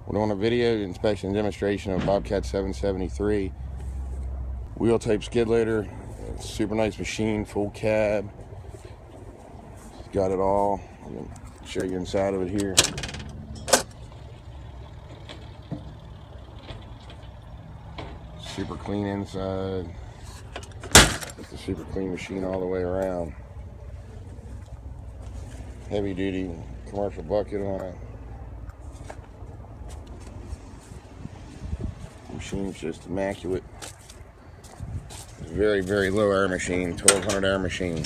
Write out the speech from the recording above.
We're doing a video inspection and demonstration of Bobcat 773 wheel type skid loader. Super nice machine, full cab. Got it all. I'm gonna show you inside of it here. Super clean inside. It's a super clean machine all the way around. Heavy duty commercial bucket on it. Machine's just immaculate. Very, very low air machine, 1200 air machine.